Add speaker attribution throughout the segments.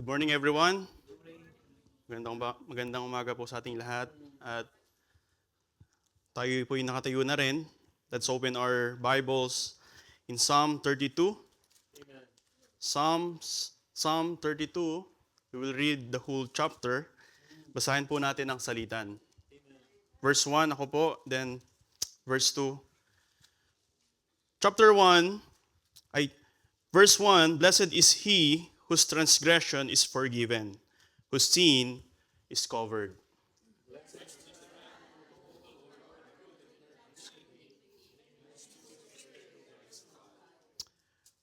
Speaker 1: Good morning everyone. Magandang umaga po sa ating lahat. At tayo po ay nakatayo na rin. Let's open our Bibles in Psalm 32. Psalm 32. We will read the whole chapter. Basahin po natin ang salitan. Verse 1 ako po, then verse 2. Verse 1, Blessed is he whose transgression is forgiven, whose sin is covered.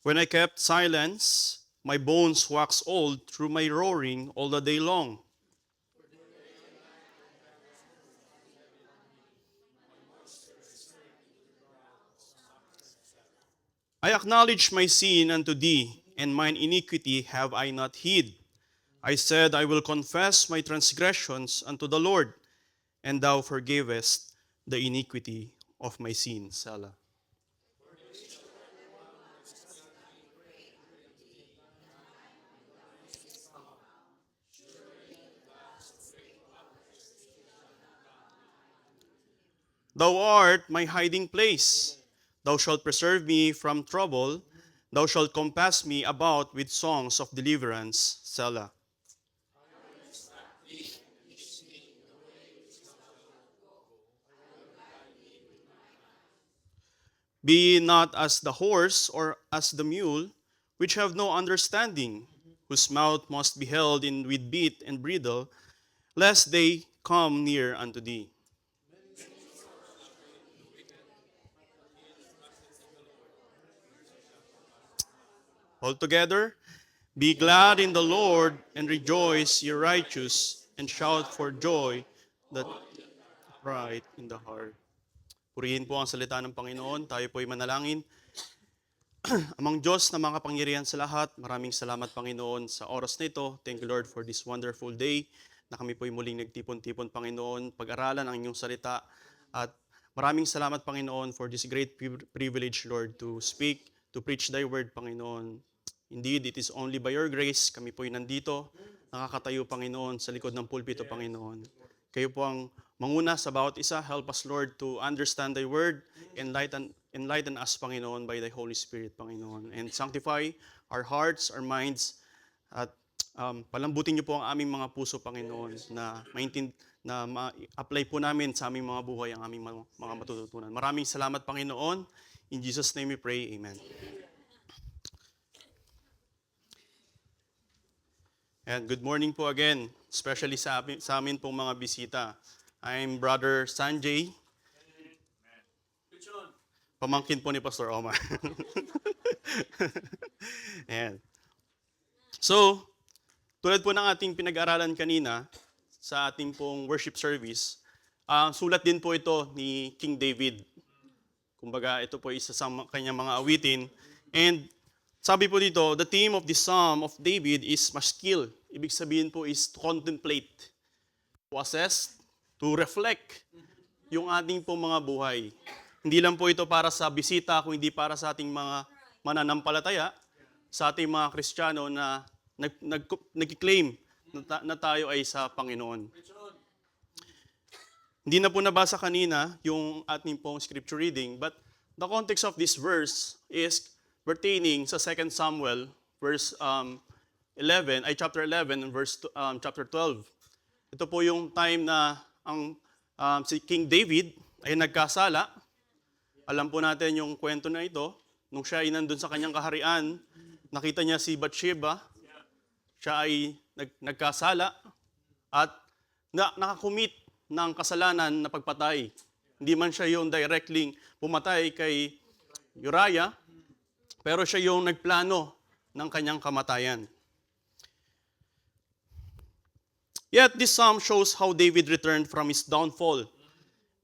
Speaker 1: When I kept silence, my bones waxed old through my roaring all the day long. I acknowledge my sin unto thee, and mine iniquity have I not hid. I said, I will confess my transgressions unto the Lord, and thou forgavest the iniquity of my sins. Selah. Thou art my hiding place. Thou shalt preserve me from trouble. Thou shalt compass me about with songs of deliverance. Selah. Be ye not as the horse or as the mule, which have no understanding, whose mouth must be held in with bit and bridle, lest they come near unto thee. Altogether, be glad in the Lord and rejoice, ye righteous, and shout for joy that right in the heart. Purihin po ang salita ng Panginoon. Tayo po ay manalangin. Amang Diyos na mga kapangyarihan sa lahat, maraming salamat Panginoon sa oras na ito. Thank you Lord for this wonderful day na kami po ay muling nagtipon-tipon Panginoon, pag-aralan ang inyong salita. At maraming salamat Panginoon for this great privilege Lord to speak, to preach thy word Panginoon. Indeed, it is only by your grace kami po ay nandito, nakakatayo Panginoon sa likod ng pulpito Panginoon. Kayo po ang manguna sa bawat isa. Help us Lord to understand thy word, enlighten us, Panginoon, by thy Holy Spirit, Panginoon. And sanctify our hearts, our minds, at palambutin niyo po ang aming mga puso, Panginoon, na ma-apply po namin sa aming mga buhay ang aming mga matututunan. Maraming salamat, Panginoon. In Jesus' name we pray, Amen. And good morning po again, especially sa amin pong mga bisita. I'm Brother Sanjay. Pamangkin po ni Pastor Omar. Ayan. So, tulad po ng ating pinag-aralan kanina sa ating pong worship service, sulat din po ito ni King David. Kumbaga, ito po isa sa kanyang mga awitin. And sabi po dito, the theme of the Psalm of David is maskil. Ibig sabihin po is to contemplate, to assess, to reflect yung ating pong mga buhay. Hindi lang po ito para sa bisita, kundi para sa ating mga mananampalataya, sa ating mga Kristiyano na nag-claim na tayo ay sa Panginoon. Hindi na po nabasa kanina yung ating pong scripture reading, but the context of this verse is pertaining sa 2 Samuel chapter 11 and chapter 12. Ito po yung time na ang si King David ay nagkasala. Alam po natin yung kwento na ito. Nung siya ay nandun sa kanyang kaharian, nakita niya si Bathsheba. Siya ay nagkasala at nakakumit ng kasalanan na pagpatay. Hindi man siya yung directly pumatay kay Uriah, pero siya yung nagplano ng kanyang kamatayan. Yet this psalm shows how David returned from his downfall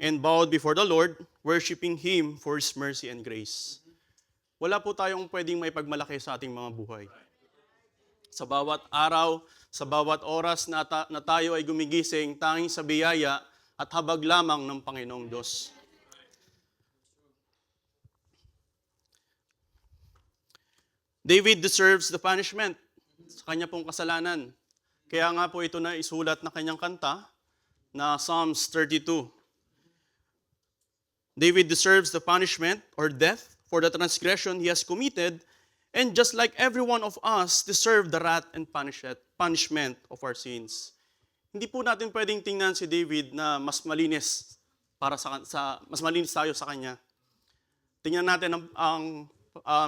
Speaker 1: and bowed before the Lord, worshiping Him for His mercy and grace. Wala po tayong pwedeng may pagmalaki sa ating mga buhay. Sa bawat araw, sa bawat oras na tayo ay gumigising, tanging sa biyaya at habag lamang ng Panginoong Diyos. David deserves the punishment. sa kanya pong kasalanan. Kaya nga po ito na isulat na kanyang kanta na Psalms 32. David deserves the punishment or death for the transgression he has committed, and just like every one of us deserve the wrath and punishment of our sins. Hindi po natin pwedeng tingnan si David na mas malinis mas malinis tayo sa kanya. Tingnan natin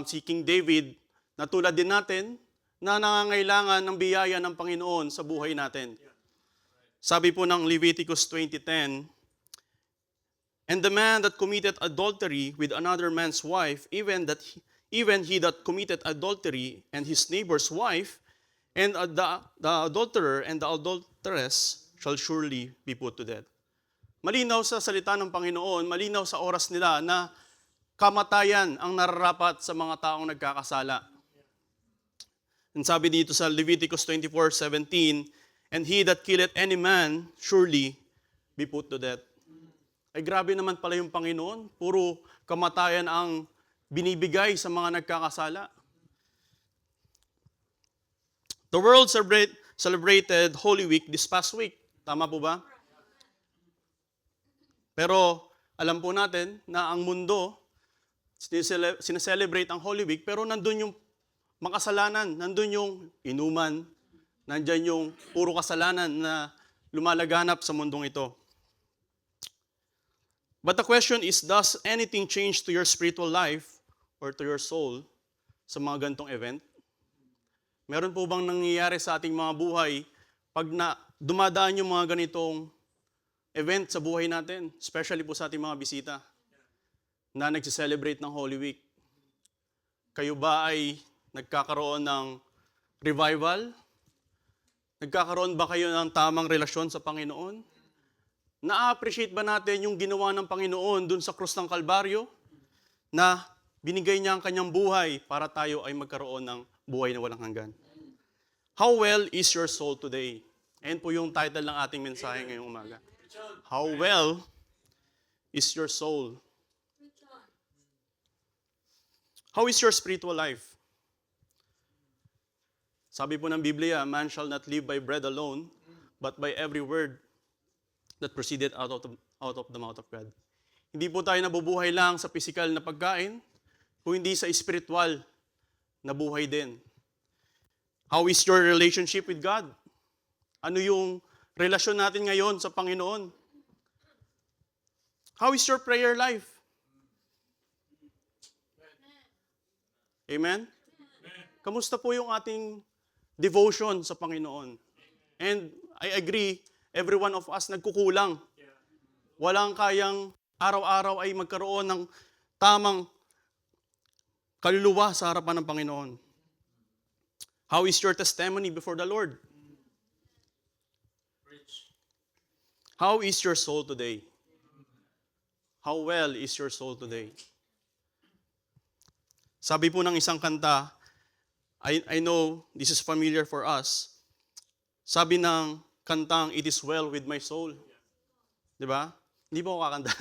Speaker 1: si King David na tulad din natin na nangangailangan ng biyaya ng Panginoon sa buhay natin. Sabi po ng Leviticus 20:10, "And the man that committed adultery with another man's wife, even he that committed adultery and his neighbor's wife, and the adulterer and the adulteress shall surely be put to death." Malinaw sa salita ng Panginoon, malinaw sa oras nila na kamatayan ang nararapat sa mga taong nagkakasala. And sabi dito sa Leviticus 24:17, "And he that killeth any man surely be put to death." Ay grabe naman pala yung Panginoon, puro kamatayan ang binibigay sa mga nagkakasala. The world celebrated Holy Week this past week. Tama po ba? Pero alam po natin na ang mundo, sineselebrate ang Holy Week, pero nandun yung makasalanan, nandun yung inuman, nandyan yung puro kasalanan na lumalaganap sa mundong ito. But the question is, does anything change to your spiritual life or to your soul sa mga gantong event? Meron po bang nangyayari sa ating mga buhay pag dumadaan yung mga ganitong event sa buhay natin, especially po sa ating mga bisita na nagsiselebrate ng Holy Week? Kayo ba ay nagkakaroon ng revival? Nagkakaroon ba kayo ng tamang relasyon sa Panginoon? Na-appreciate ba natin yung ginawa ng Panginoon dun sa krus ng Kalbaryo na binigay niya ang kanyang buhay para tayo ay magkaroon ng buhay na walang hanggan? How well is your soul today? Ayan po yung title ng ating mensahe ngayong umaga. How well is your soul? How is your spiritual life? Sabi po ng Biblia, "Man shall not live by bread alone, but by every word that proceeded out of the mouth of God." Hindi po tayo nabubuhay lang sa physical na pagkain, kung hindi sa spiritual na buhay din. How is your relationship with God? Ano yung relasyon natin ngayon sa Panginoon? How is your prayer life? Amen? Kamusta po yung ating devotion sa Panginoon? And I agree, every one of us nagkukulang. Walang kayang araw-araw ay magkaroon ng tamang kaluluwa sa harapan ng Panginoon. How is your testimony before the Lord? How is your soul today? How well is your soul today? Sabi po ng isang kanta, I know this is familiar for us. Sabi ng kantang, "It is well with my soul." Di ba? Hindi po ako kakanta.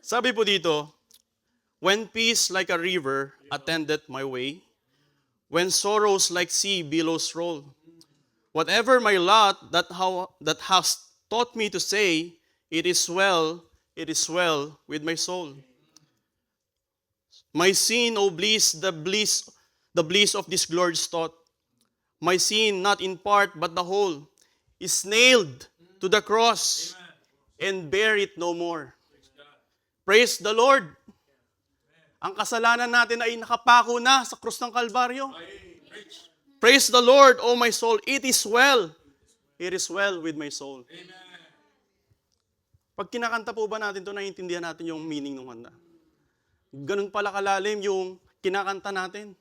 Speaker 1: Sabi po dito, "When peace like a river attendeth my way, when sorrows like sea billows roll, whatever my lot that hast taught me to say, it is well with my soul. My sin, O bliss, the bliss of this glorious thought, my sin, not in part but the whole, is nailed to the cross and bear it no more." Praise the Lord! Ang kasalanan natin ay nakapako na sa krus ng Kalbaryo. Praise the Lord, O my soul. It is well. It is well with my soul. Pag kinakanta po ba natin ito, naiintindihan natin yung meaning ng kanta. Ganun pala kalalim yung kinakanta natin.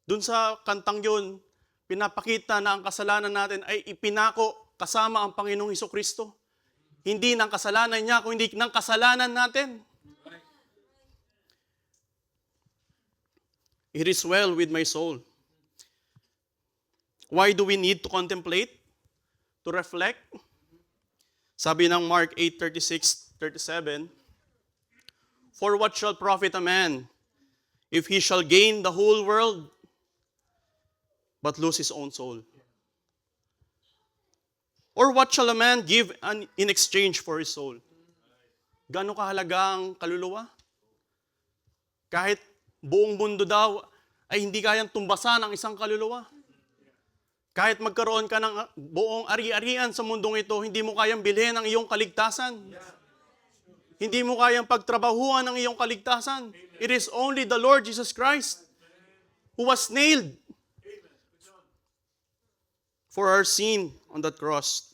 Speaker 1: Doon sa kantang yun, pinapakita na ang kasalanan natin ay ipinako kasama ang Panginoong Hesukristo. Hindi ng kasalanan niya, kundi ng kasalanan natin. It is well with my soul. Why do we need to contemplate? To reflect? Sabi ng Mark 8:36-37, For what shall profit a man if he shall gain the whole world but lose his own soul? Or what shall a man give in exchange for his soul? Gaano kahalaga ang kaluluwa? Kahit buong mundo daw ay hindi kayang tumbasan ang isang kaluluwa. Kahit magkaroon ka ng buong ari-arian sa mundong ito, hindi mo kayang bilhin ang iyong kaligtasan. Hindi mo kayang pagtrabahuan ang iyong kaligtasan. It is only the Lord Jesus Christ who was nailed for our sin on that cross.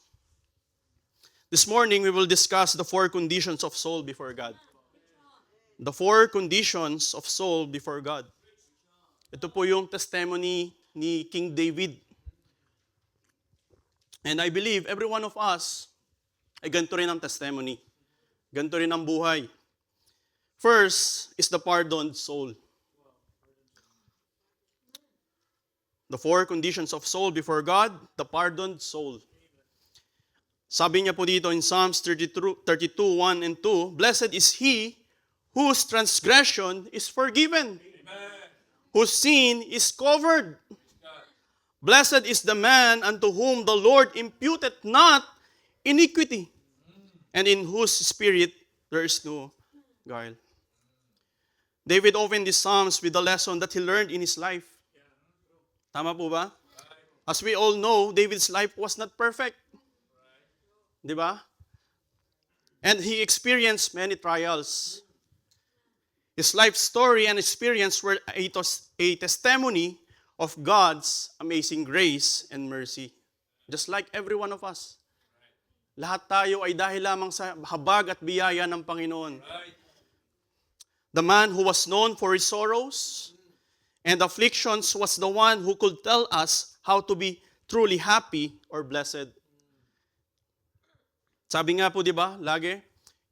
Speaker 1: This morning, we will discuss the 4 conditions of soul before God. The 4 conditions of soul before God. Ito po yung testimony ni King David. And I believe every one of us ay ganito rin ang testimony. Ganito rin ang buhay. First is the pardoned soul. The 4 conditions of soul before God, the pardoned soul. Sabi niya po dito in Psalms 32, 1 and 2, Blessed is he whose transgression is forgiven, whose sin is covered. Blessed is the man unto whom the Lord imputeth not iniquity, and in whose spirit there is no guile. David opened these Psalms with the lesson that he learned in his life. Tama po ba? As we all know, David's life was not perfect. Di ba? And he experienced many trials. His life story and experience were a testimony of God's amazing grace and mercy. Just like every one of us. Lahat tayo ay dahil lamang sa habag at biyaya ng Panginoon. The man who was known for his sorrows and afflictions was the one who could tell us how to be truly happy or blessed. Sabi nga po, di ba, lagi,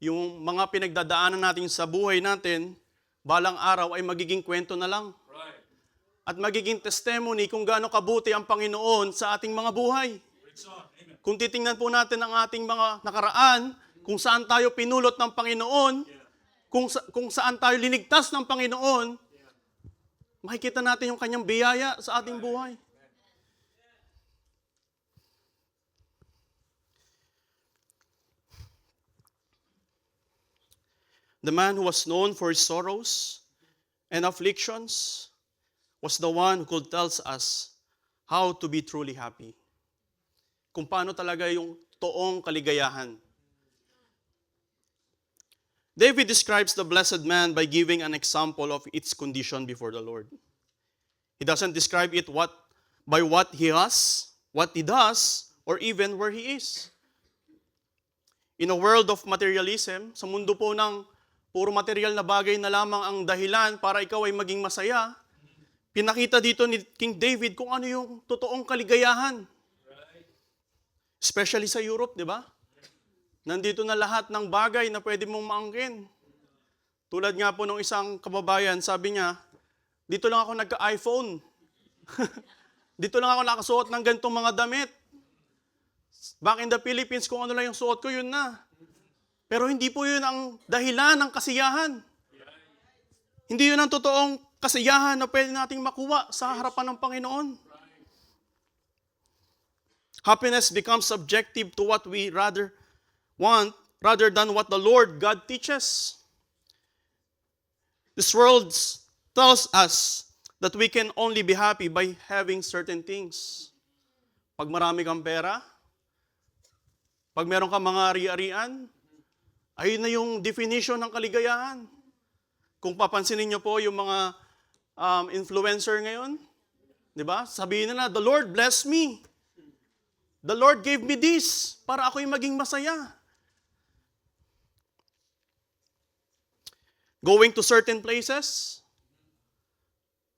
Speaker 1: yung mga pinagdadaanan natin sa buhay natin, balang araw ay magiging kwento na lang. At magiging testimony kung gaano kabuti ang Panginoon sa ating mga buhay. Kung titingnan po natin ang ating mga nakaraan, kung saan tayo pinulot ng Panginoon, kung saan tayo linigtas ng Panginoon, makikita natin yung kanyang biyaya sa ating buhay. The man who was known for his sorrows and afflictions was the one who could tell us how to be truly happy. Kung paano talaga yung toong kaligayahan. David describes the blessed man by giving an example of its condition before the Lord. He doesn't describe it by what he has, what he does, or even where he is. In a world of materialism, sa mundo po ng puro material na bagay na lamang ang dahilan para ikaw ay maging masaya, pinakita dito ni King David kung ano yung totoong kaligayahan. Especially sa Europe, di ba? Nandito na lahat ng bagay na pwede mong maangkin. Tulad nga po ng isang kababayan, sabi niya, dito lang ako nagka-iPhone. Dito lang ako nakasuot ng ganitong mga damit. Back in the Philippines, kung ano lang yung suot ko, yun na. Pero hindi po yun ang dahilan ng kasiyahan. Hindi yun ang totoong kasiyahan na pwede nating makuha sa harapan ng Panginoon. Happiness becomes subjective to what we rather want rather than what the Lord God teaches. This world tells us that we can only be happy by having certain things. Pag marami kang pera, pag meron kang mga ari-arian, ayun na yung definition ng kaligayahan. Kung papansinin niyo po yung mga influencer ngayon, di ba? Sabihin nila, the Lord bless me. The Lord gave me this para ako'y maging masaya. Going to certain places,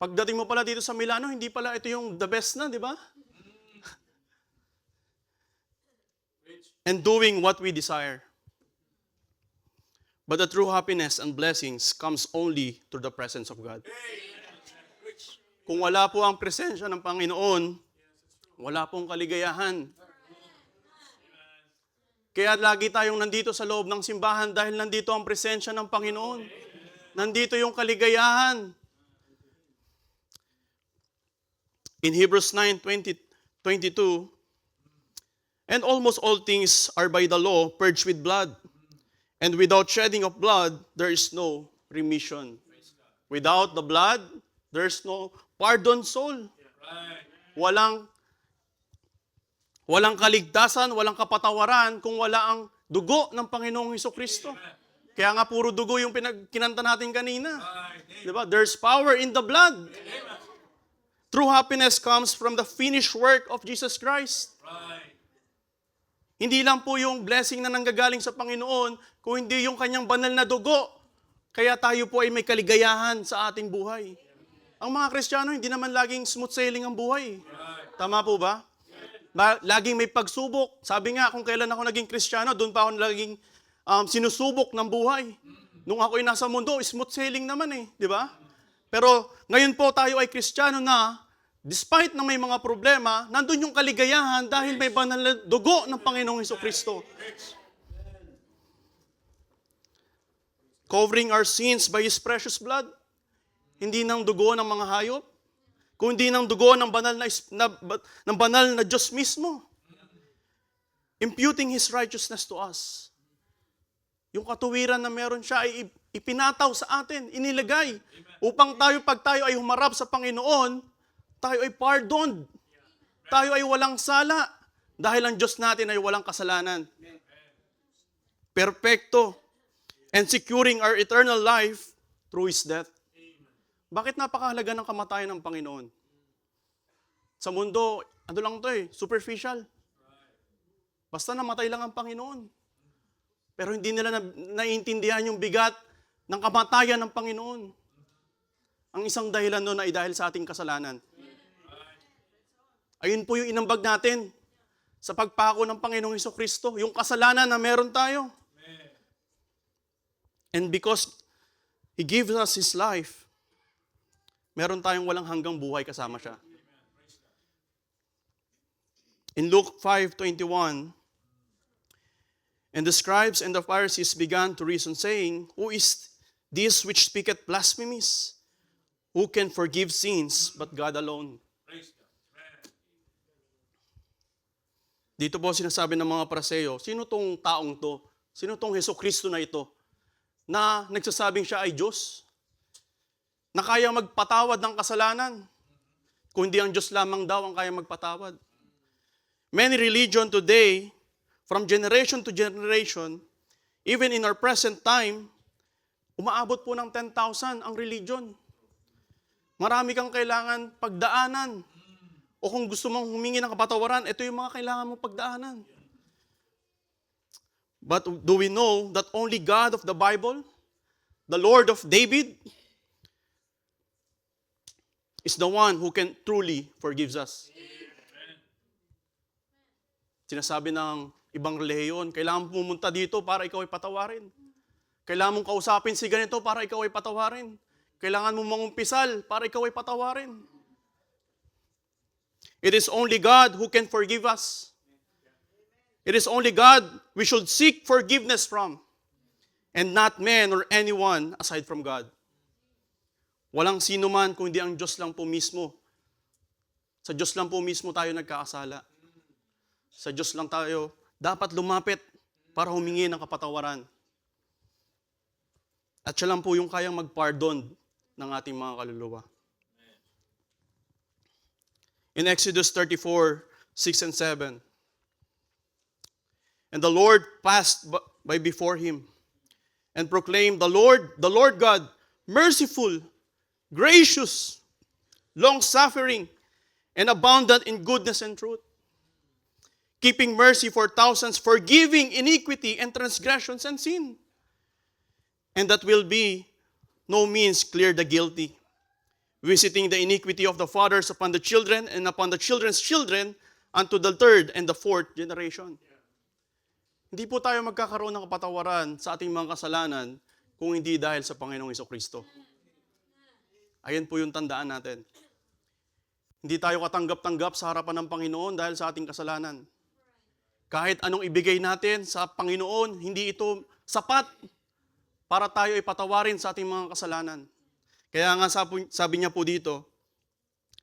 Speaker 1: pagdating mo pala dito sa Milano, hindi pala ito yung the best na, di ba? And doing what we desire. But the true happiness and blessings comes only through the presence of God. Kung wala po ang presensya ng Panginoon, wala pong kaligayahan. Kaya lagi tayong nandito sa loob ng simbahan dahil nandito ang presensya ng Panginoon. Nandito yung kaligayahan. In Hebrews 9:22, and almost all things are by the law purged with blood. And without shedding of blood, there is no remission. Without the blood, there's no pardon soul. Walang kaligtasan, walang kapatawaran kung wala ang dugo ng Panginoong Hesukristo. Kaya nga puro dugo yung kinanta natin kanina. Diba? There's power in the blood. True happiness comes from the finished work of Jesus Christ. Hindi lang po yung blessing na nanggagaling sa Panginoon, kung hindi yung kanyang banal na dugo. Kaya tayo po ay may kaligayahan sa ating buhay. Ang mga Kristiyano, hindi naman laging smooth sailing ang buhay. Tama po ba? Laging may pagsubok. Sabi nga, kung kailan ako naging Kristiyano, doon pa ako laging sinusubok ng buhay. Nung ako'y nasa mundo, smooth sailing naman di ba? Pero ngayon po tayo ay Kristiyano na, despite na may mga problema, nandun yung kaligayahan dahil may banal na dugo ng Panginoong Hesukristo. Covering our sins by His precious blood. Hindi ng dugo ng mga hayop, kundi ng dugo ng banal na Diyos mismo. Imputing His righteousness to us. Yung katuwiran na meron siya ay ipinataw sa atin, inilagay. Upang pag tayo ay humarap sa Panginoon, tayo ay pardoned. Tayo ay walang sala. Dahil ang Diyos natin ay walang kasalanan. Perfecto. And securing our eternal life through His death. Bakit napakahalaga ng kamatayan ng Panginoon? Sa mundo, ano lang to superficial. Basta namatay lang ang Panginoon. Pero hindi nila naiintindihan yung bigat ng kamatayan ng Panginoon. Ang isang dahilan doon ay dahil sa ating kasalanan. Ayun po yung inambag natin sa pagpako ng Panginoong Hesukristo, yung kasalanan na meron tayo. And because He gives us His life, meron tayong walang hanggang buhay kasama siya. In Luke 5:21, and the scribes and the Pharisees began to reason, saying, Who is this which speaketh blasphemies? Who can forgive sins but God alone? Dito po sinasabi ng mga Pariseo, sino tong taong to? Sino tong Hesukristo na ito? Na nagsasabing siya ay Diyos? Na kaya magpatawad ng kasalanan? Kung hindi ang Diyos lamang daw ang kaya magpatawad. Many religion today, from generation to generation, even in our present time, umaabot po ng 10,000 ang religion. Marami kang kailangan pagdaanan. O kung gusto mong humingi ng kapatawaran, ito yung mga kailangan mong pagdaanan. But do we know that only God of the Bible, the Lord of David, is the one who can truly forgive us? Sinasabi ng ibang relihiyon, kailangan mong pumunta dito para ikaw ay patawarin. Kailangan mong kausapin si ganito para ikaw ay patawarin. Kailangan mong mangumpisal para ikaw ay patawarin. It is only God who can forgive us. It is only God we should seek forgiveness from, and not man or anyone aside from God. Walang sino man kundi ang Diyos lang po mismo. Sa Diyos lang po mismo tayo nagkakasala. Sa Diyos lang tayo dapat lumapit para humingi ng kapatawaran. At siya lang po yung kayang mag-pardon ng ating mga kaluluwa. In Exodus 34, 6 and 7, and the Lord passed by before him and proclaimed, the Lord God, merciful, gracious, long-suffering, and abundant in goodness and truth, keeping mercy for thousands, forgiving iniquity and transgressions and sin, and that will be no means clear the guilty, visiting the iniquity of the fathers upon the children and upon the children's children unto the third and the fourth generation. Hindi po tayo magkakaroon ng kapatawaran sa ating mga kasalanan kung hindi dahil sa Panginoong Hesukristo. Ayan po yung tandaan natin. Hindi tayo katanggap-tanggap sa harapan ng Panginoon dahil sa ating kasalanan. Kahit anong ibigay natin sa Panginoon, hindi ito sapat para tayo ay patawarin sa ating mga kasalanan. Kaya nga sabi niya po dito,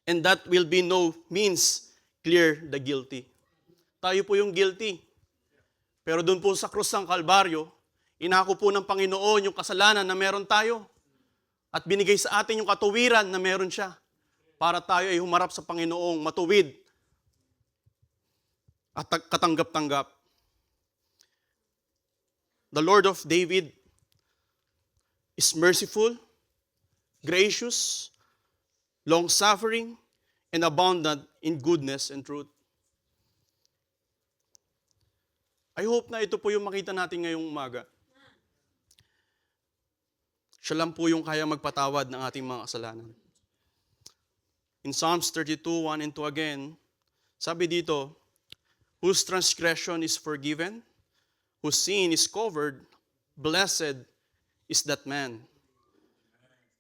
Speaker 1: and that will be no means clear the guilty. Tayo po yung guilty. Pero doon po sa krus ng Kalbaryo, inako po ng Panginoon yung kasalanan na meron tayo at binigay sa atin yung katuwiran na meron siya para tayo ay humarap sa Panginoong matuwid at katanggap-tanggap. The Lord of David is merciful, gracious, long-suffering, and abundant in goodness and truth. I hope na ito po yung makita natin ngayong umaga. Siya lang po yung kaya magpatawad ng ating mga kasalanan. In Psalms 32:1 and 2 again, sabi dito, whose transgression is forgiven, whose sin is covered, blessed is that man,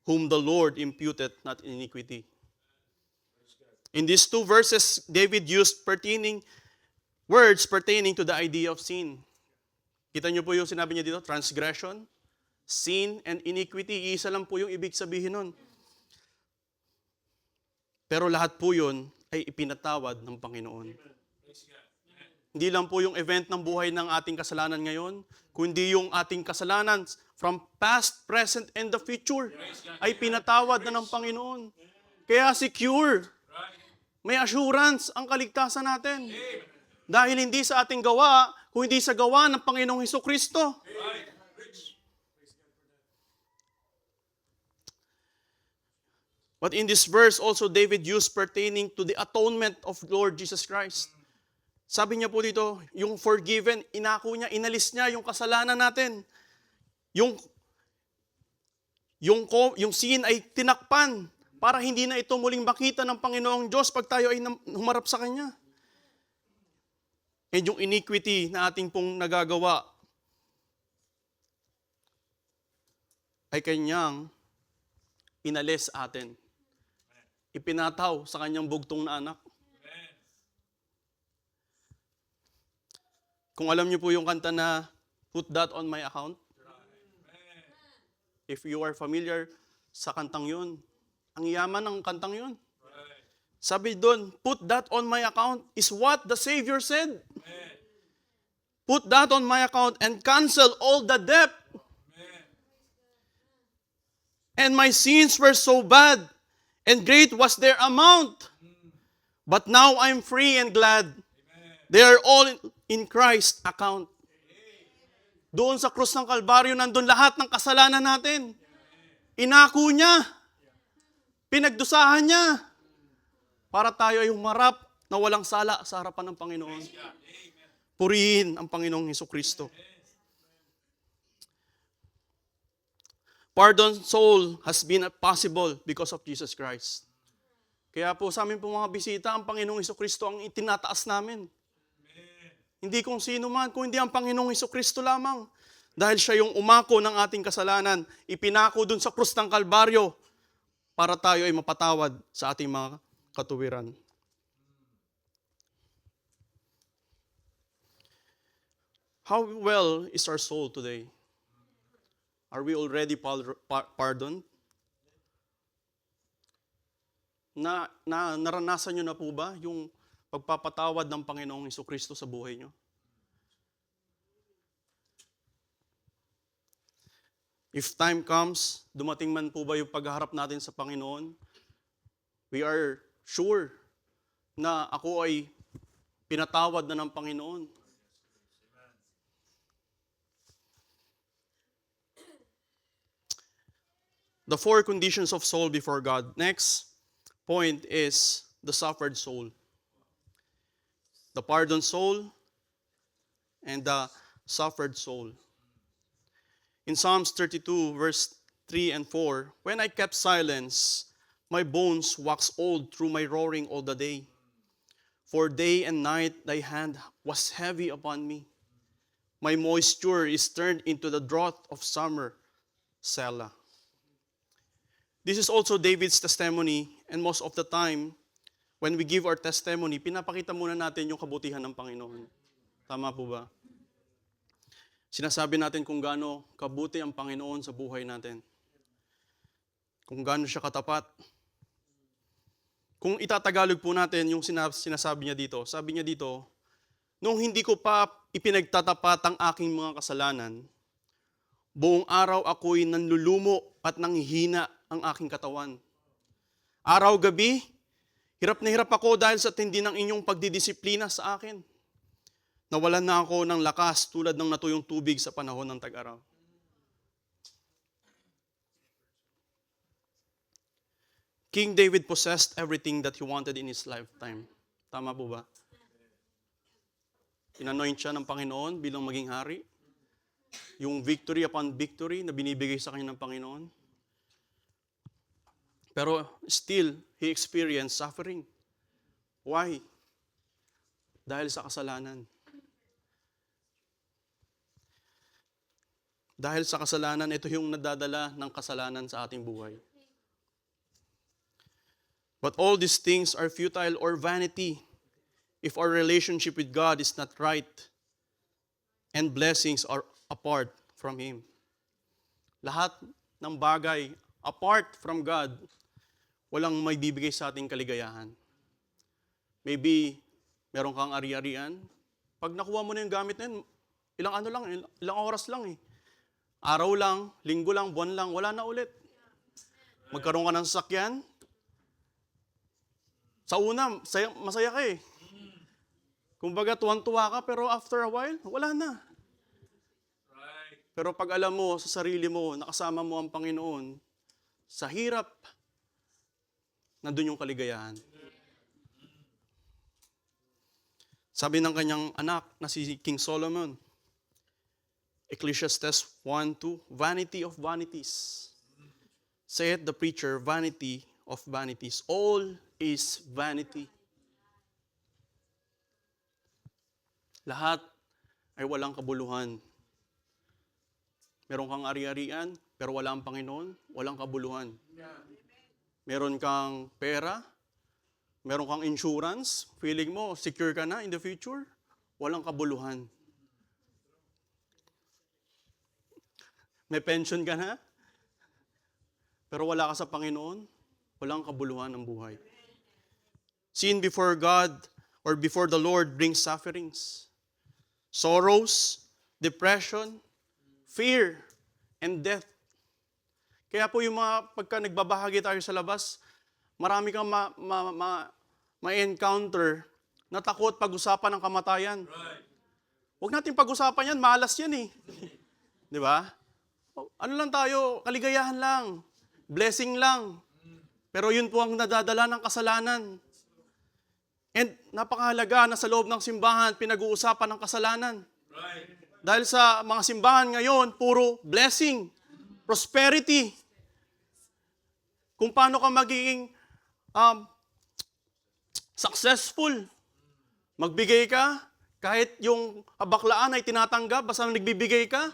Speaker 1: whom the Lord imputeth not iniquity. In these two verses, David used words pertaining to the idea of sin. Kita niyo po yung sinabi niya dito, transgression, sin, and iniquity. Isa lang po yung ibig sabihin nun. Pero lahat po yun ay ipinatawad ng Panginoon. Hindi lang po yung event ng buhay ng ating kasalanan ngayon, kundi yung ating kasalanan from past, present, and the future ay pinatawad na ng Panginoon. Kaya secure, may assurance ang kaligtasan natin. Dahil hindi sa ating gawa, kundi sa gawa ng Panginoong Hesukristo. But in this verse also David used pertaining to the atonement of Lord Jesus Christ. Sabi niya po dito, yung forgiven, inako niya, inalis niya yung kasalanan natin. Yung sin ay tinakpan para hindi na ito muling makita ng Panginoong Diyos pag tayo ay humarap sa Kanya. And yung iniquity na ating pong nagagawa ay Kanyang inalis sa atin. Ipinataw sa Kanyang bugtong na anak. Kung alam niyo po yung kanta na Put That on My Account, if you are familiar sa kantang yun, ang yaman ng kantang yun. Sabi doon, put that on my account is what the Savior said. Put that on my account and cancel all the debt. And my sins were so bad, and great was their amount. But now I'm free and glad. They are all in Christ's account. Doon sa krus ng Kalbaryo, nandun lahat ng kasalanan natin. Inako niya. Pinagdusahan niya. Para tayo ay humarap na walang sala sa harapan ng Panginoon. Purihin ang Panginoong Hesukristo. Pardon soul has been possible because of Jesus Christ. Kaya po sa amin po mga bisita, ang Panginoong Hesukristo ang itinataas namin. Hindi kung sino man, kung hindi ang Panginoong Hesukristo lamang. Dahil siya yung umako ng ating kasalanan, ipinako dun sa krus ng Kalbaryo para tayo ay mapatawad sa ating mga katuwiran. How well is our soul today? Are we already pardoned? Naranasan nyo na po ba yung pagpapatawad ng Panginoong Hesukristo sa buhay nyo? If time comes, dumating man po ba yung pagharap natin sa Panginoon, we are sure na ako ay pinatawad na ng Panginoon. The 4 conditions of soul before God. Next point is the suffered soul. The pardoned soul and the suffered soul. In Psalms 32, verse 3 and 4, when I kept silence, my bones waxed old through my roaring all the day. For day and night thy hand was heavy upon me. My moisture is turned into the drought of summer. Selah. This is also David's testimony, and most of the time, when we give our testimony, pinapakita muna natin yung kabutihan ng Panginoon. Tama po ba? sinasabi natin kung gaano kabuti ang Panginoon sa buhay natin. Kung gaano siya katapat. Kung itatagalog po natin yung sinasabi niya dito, sabi niya dito, nung hindi ko pa ipinagtatapat ang aking mga kasalanan, buong araw ako'y nanlulumo at nanghihina ang aking katawan. Araw-gabi, hirap na hirap ako dahil sa tindi ng inyong pagdidisiplina sa akin. Nawalan na ako ng lakas tulad ng natuyong tubig sa panahon ng tag-araw. King David possessed everything that he wanted in his lifetime. Tama po ba? Inanoint siya ng Panginoon bilang maging hari. Yung victory upon victory na binibigay sa kanya ng Panginoon. Pero still, he experienced suffering. Why? Dahil sa kasalanan. Dahil sa kasalanan, ito yung nadadala ng kasalanan sa ating buhay. But all these things are futile or vanity if our relationship with God is not right and blessings are apart from Him. Lahat ng bagay apart from God, walang may bibigay sa ating kaligayahan. Maybe, meron kang ari-arian. Pag nakuha mo na yung gamit na yun, ilang oras lang eh. Araw lang, linggo lang, buwan lang, wala na ulit. Magkaroon ka ng sasakyan. Sa una, masaya ka eh. Kumbaga, tuwan-tuwa ka, pero after a while, wala na. Pero pag alam mo sa sarili mo, nakasama mo ang Panginoon, sa hirap, nandun yung kaligayahan. Sabi ng kanyang anak na si King Solomon, Ecclesiastes 1:2, vanity of vanities. Saith the preacher, vanity of vanities. All is vanity. Lahat ay walang kabuluhan. Meron kang ari-arian, pero wala ang Panginoon, walang kabuluhan. Meron kang pera, meron kang insurance, feeling mo secure ka na in the future, walang kabuluhan. May pension ka na, pero wala ka sa Panginoon, walang kabuluhan ng buhay. Sin before God or before the Lord brings sufferings, sorrows, depression, fear, and death. Kaya po yung pagka nagbabahagi tayo sa labas, marami kang ma-encounter na takot pag-usapan ng kamatayan. Huwag natin pag-usapan yan, malas yan eh. Di ba? Ano lang tayo, kaligayahan lang, blessing lang. Pero yun po ang nadadala ng kasalanan. And napakahalaga na sa loob ng simbahan, pinag-uusapan ng kasalanan. Dahil sa mga simbahan ngayon, puro blessing, prosperity. Kung paano ka magiging successful. Magbigay ka, kahit yung baklaan ay tinatanggap, basta nagbibigay ka,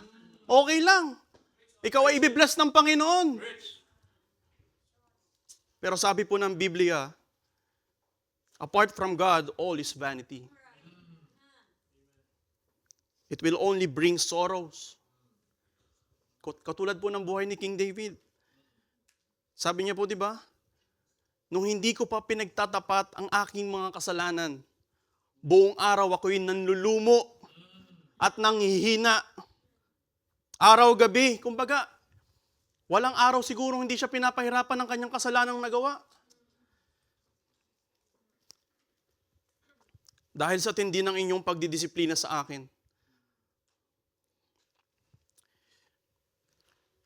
Speaker 1: okay lang. Ikaw ay ibibless ng Panginoon. Pero sabi po ng Biblia, apart from God, all is vanity. It will only bring sorrows. Katulad po ng buhay ni King David. Sabi niya po, di ba? Nung hindi ko pa pinagtatapat ang aking mga kasalanan, buong araw ako'y nanlulumo at nanghihina. Araw-gabi, kumbaga, walang araw siguro hindi siya pinapahirapan ng kanyang kasalanang nagawa. Dahil sa tindi ng inyong pagdidisiplina sa akin.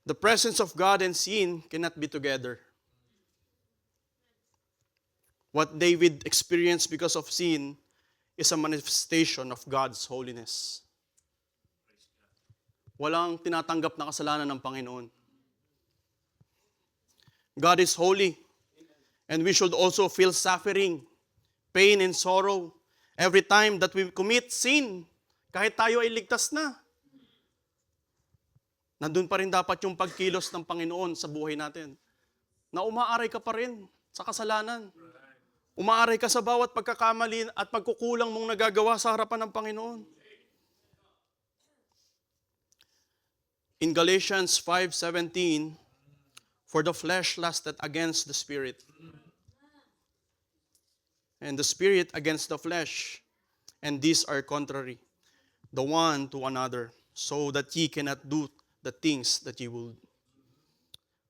Speaker 1: The presence of God and sin cannot be together. What David experienced because of sin is a manifestation of God's holiness. Walang tinatanggap na kasalanan ng Panginoon. God is holy, and we should also feel suffering, pain, and sorrow every time that we commit sin, kahit tayo ay ligtas na. Nandun pa rin dapat yung pagkilos ng Panginoon sa buhay natin. Na umaaray ka pa rin sa kasalanan. Umaaray ka sa bawat pagkakamali at pagkukulang mong nagagawa sa harapan ng Panginoon. In Galatians 5:17, for the flesh lusted against the spirit, and the spirit against the flesh, and these are contrary, the one to another, so that ye cannot do the things that ye would.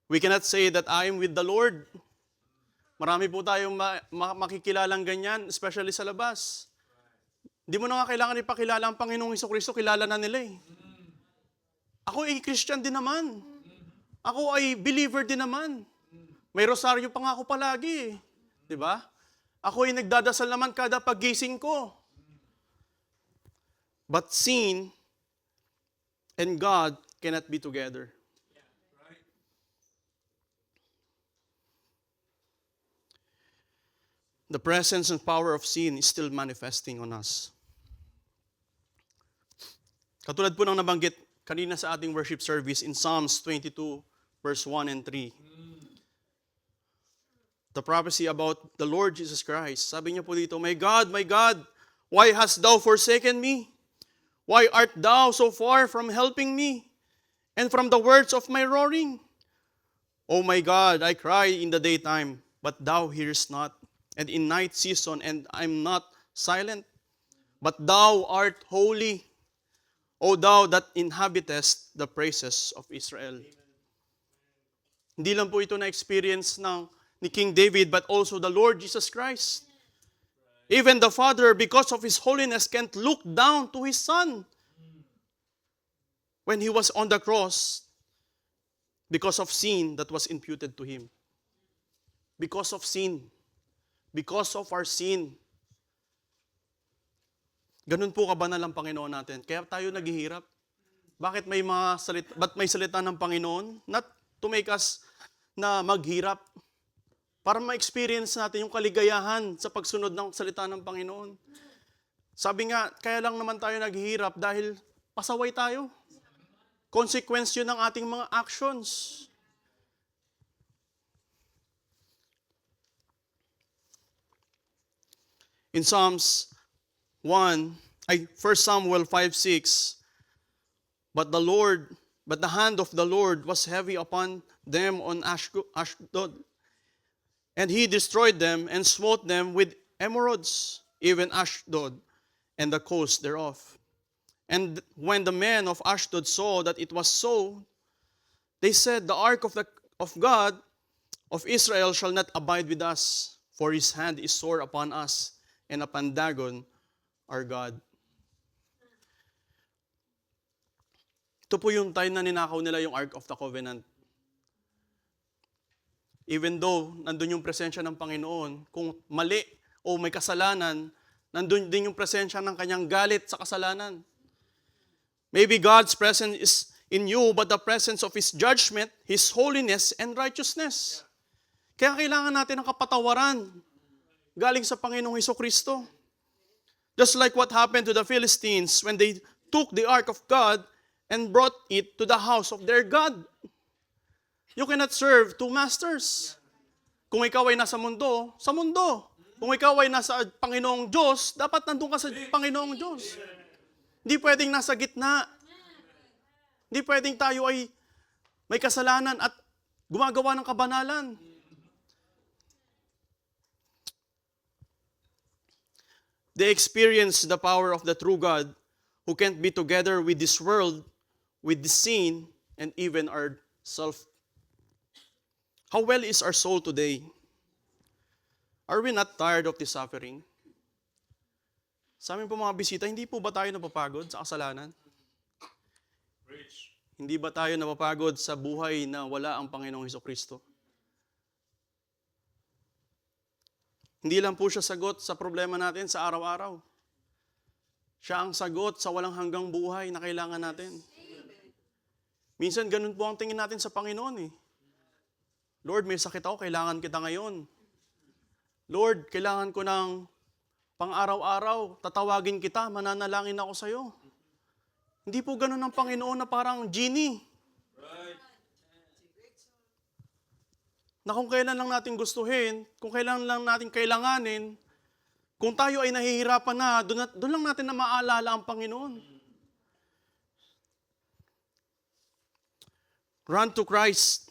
Speaker 1: We cannot say that I am with the Lord. Marami po tayong makikilalang ganyan, especially sa labas. Hindi mo na nga kailangan ipakilala ang Panginoong Hesukristo, kilala na nila eh. Ako ay Christian din naman. Ako ay believer din naman. May rosaryo pa nga ako palagi eh. Di ba? Ako ay nagdadasal naman kada paggising ko. But sin and God cannot be together. The presence and power of sin is still manifesting on us. Katulad po ng nabanggit kanina sa ating worship service in Psalms 22, verse 1 and 3. The prophecy about the Lord Jesus Christ. Sabi niya po dito, my God, why hast thou forsaken me? Why art thou so far from helping me, and from the words of my roaring? O my God, I cry in the daytime, but thou hearest not, and in night season, and I am not silent. But thou art holy, O thou that inhabitest the praises of Israel. Hindi lang po ito na-experience ni King David, but also the Lord Jesus Christ. Even the Father, because of His holiness, can't look down to His Son when He was on the cross because of sin that was imputed to Him. Because of sin. Because of our sin. Ganun po kabanal ang Panginoon natin. Kaya tayo naghihirap. Bakit may salita ng Panginoon? Not to make us na maghirap. Para ma-experience natin yung kaligayahan sa pagsunod ng salita ng Panginoon. Sabi nga, kaya lang naman tayo naghihirap dahil pasaway tayo. Consequence yun ng ating mga actions. In Psalms 1 Samuel 5:6, but the hand of the Lord was heavy upon them on Ashdod, and He destroyed them and smote them with emerods, even Ashdod and the coast thereof. And when the men of Ashdod saw that it was so, they said, the ark of God of Israel shall not abide with us, for His hand is sore upon us, and upon Dagon our God. Ito po yung time na ninakaw nila yung Ark of the Covenant. Even though nandun yung presensya ng Panginoon, kung mali o may kasalanan, nandun din yung presensya ng kanyang galit sa kasalanan. Maybe God's presence is in you, but the presence of His judgment, His holiness, and righteousness. Kaya kailangan natin ng kapatawaran galing sa Panginoong Hesukristo. Just like what happened to the Philistines when they took the ark of God and brought it to the house of their God. You cannot serve two masters. Kung ikaw ay nasa mundo, sa mundo. Kung ikaw ay nasa Panginoong Diyos, dapat nandun ka sa Panginoong Diyos. Hindi pwedeng nasa gitna. Hindi pwedeng tayo ay may kasalanan at gumagawa ng kabanalan. They experience the power of the true God who can't be together with this world, with the sin, and even our self. How well is our soul today? Are we not tired of this suffering? Sa amin po mga bisita, hindi po ba tayo napapagod sa kasalanan? Hindi ba tayo napapagod sa buhay na wala ang Panginoong Hesukristo? Hindi lang po siya sagot sa problema natin sa araw-araw. Siya ang sagot sa walang hanggang buhay na kailangan natin. Minsan ganun po ang tingin natin sa Panginoon eh. Lord, may sakit ako, kailangan kita ngayon. Lord, kailangan ko ng pang-araw-araw, tatawagin kita, mananalangin ako sa'yo. Hindi po ganun ang Panginoon na parang genie. Na kung kailan lang natin gustuhin, kung kailan lang natin kailanganin, kung tayo ay nahihirapan na, doon lang natin na maalala ang Panginoon. Run to Christ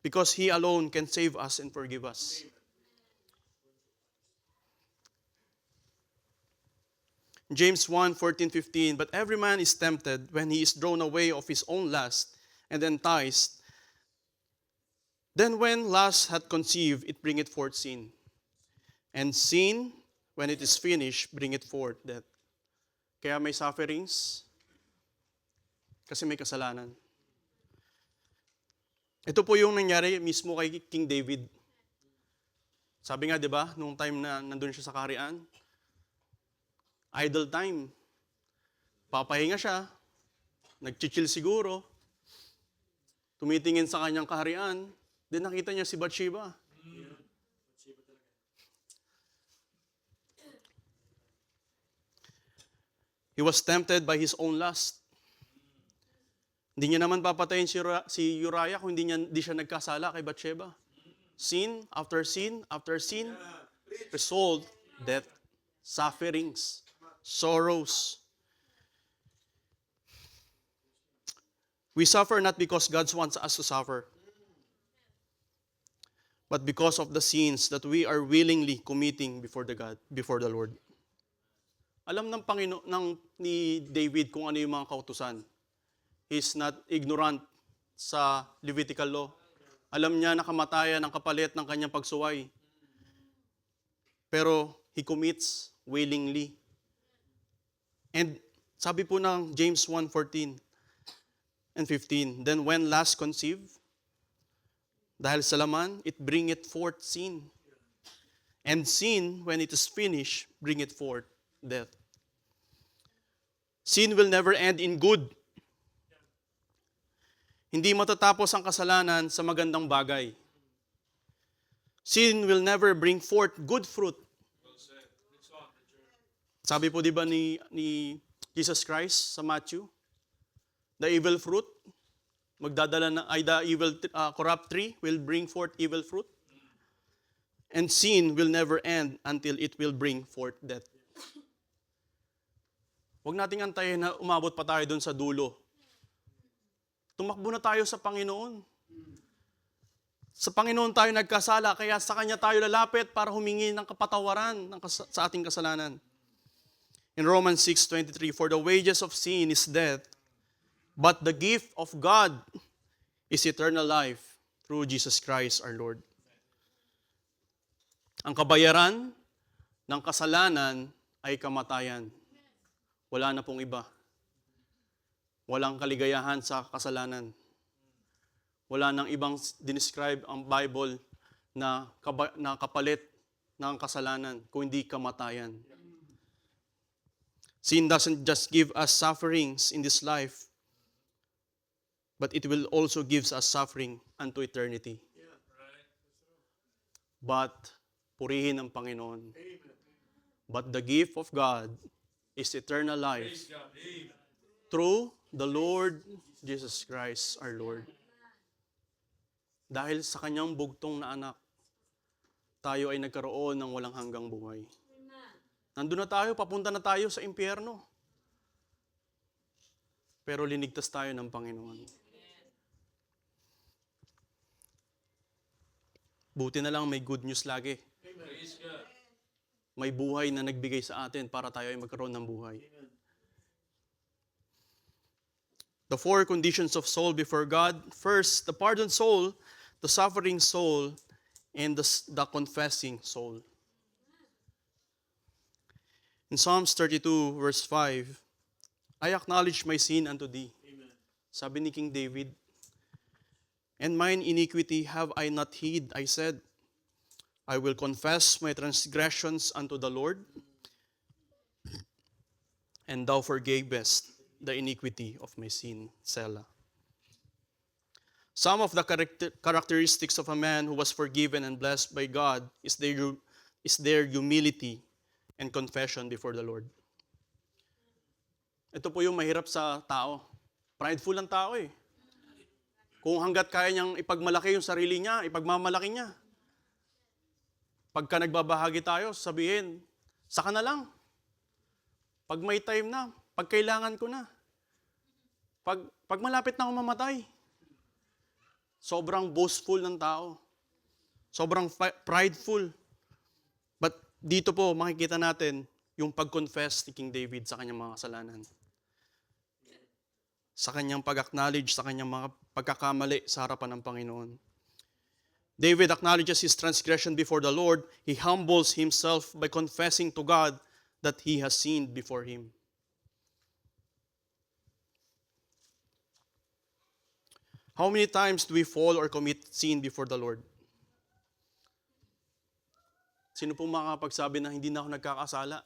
Speaker 1: because He alone can save us and forgive us. James 1:14-15, but every man is tempted when he is drawn away of his own lust and enticed. Then when lust hath conceived, it bringeth forth sin. And sin, when it is finished, bringeth forth death. Kaya may sufferings, kasi may kasalanan. Ito po yung nangyari mismo kay King David. Sabi nga, di ba, nung time na nandun siya sa kaharian, idle time. Papahinga siya, nag-chill siguro, tumitingin sa kanyang kaharian, then nakita niya si Bathsheba. He was tempted by his own lust. Hindi niya naman papatayin si Uriah kung hindi siya nagkasala kay Bathsheba. Sin after sin after sin, result, death, sufferings, sorrows. We suffer not because God wants us to suffer, but because of the sins that we are willingly committing before the Lord. Alam ng Panginoon ni David kung ano yung mga kautusan. He's not ignorant sa Levitical law. Alam niya na kamatayan ang kapalit ng kanyang pagsuway. Pero he commits willingly. And sabi po ng James 1:14 and 15, then when lust conceived, dahil sa laman, it bringeth forth sin. And sin, when it is finished, bringeth forth death. Sin will never end in good. Hindi matatapos ang kasalanan sa magandang bagay. Sin will never bring forth good fruit. Sabi po di ba ni Jesus Christ sa Matthew, the evil fruit, the evil corrupt tree will bring forth evil fruit. And sin will never end until it will bring forth death. Huwag nating antayin na umabot pa tayo doon sa dulo. Tumakbo na tayo sa Panginoon. Sa Panginoon tayo nagkasala, kaya sa Kanya tayo lalapit para humingi ng kapatawaran sa ating kasalanan. In Romans 6:23, for the wages of sin is death, but the gift of God is eternal life through Jesus Christ our Lord. Ang kabayaran ng kasalanan ay kamatayan. Wala na pong iba. Walang kaligayahan sa kasalanan. Wala nang ibang dinescribe ang Bible na kapalit ng kasalanan, kung hindi kamatayan. Sin doesn't just give us sufferings in this life, but it will also give us suffering unto eternity. But, purihin ang Panginoon. But the gift of God is eternal life through the Lord Jesus Christ our Lord. Dahil sa kanyang bugtong na anak, tayo ay nagkaroon ng walang hanggang buhay. Nandun na tayo, papunta na tayo sa impyerno. Pero linigtas tayo ng Panginoon. Buti na lang may good news lagi. May buhay na nagbigay sa atin para tayo ay magkaroon ng buhay. The 4 conditions of soul before God. First, the pardoned soul, the suffering soul, and the confessing soul. In Psalms 32, verse 5, I acknowledge my sin unto thee. Amen. Sabi ni King David, and mine iniquity have I not hid, I said, I will confess my transgressions unto the Lord, and thou forgavest the iniquity of my sin. Selah. Some of the characteristics of a man who was forgiven and blessed by God is their humility and confession before the Lord. Ito po yung mahirap sa tao. Prideful ang tao eh. Kung hanggat kaya niyang ipagmalaki yung sarili niya, ipagmamalaki niya. Pagka nagbabahagi tayo, sabihin, saka na lang. Pag may time na, pag kailangan ko na. Pag malapit na ako mamatay. Sobrang boastful ng tao. Sobrang prideful. But dito po, makikita natin yung pag-confess ni King David sa kanyang mga kasalanan. Sa kanyang pag-acknowledge, sa kanyang mga pagkakamali sa harapan ng Panginoon. David acknowledges his transgression before the Lord. He humbles himself by confessing to God that he has sinned before him. How many times do we fall or commit sin before the Lord? Sino pong makakapagsabi na hindi na ako nagkakasala?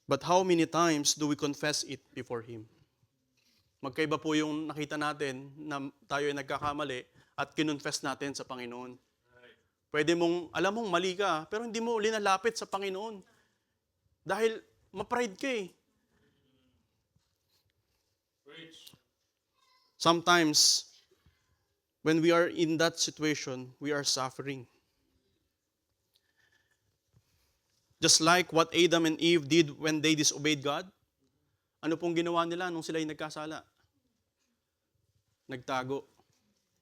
Speaker 1: But how many times do we confess it before Him? Magkaiba po yung nakita natin na tayo ay nagkakamali at kinonfess natin sa Panginoon. Pwede mong, alam mong mali ka, pero hindi mo linalapit sa Panginoon. Dahil ma-pride ka eh. Sometimes, when we are in that situation, we are suffering. Just like what Adam and Eve did when they disobeyed God. Ano pong ginawa nila nung sila ay nagkasala? Nagtago.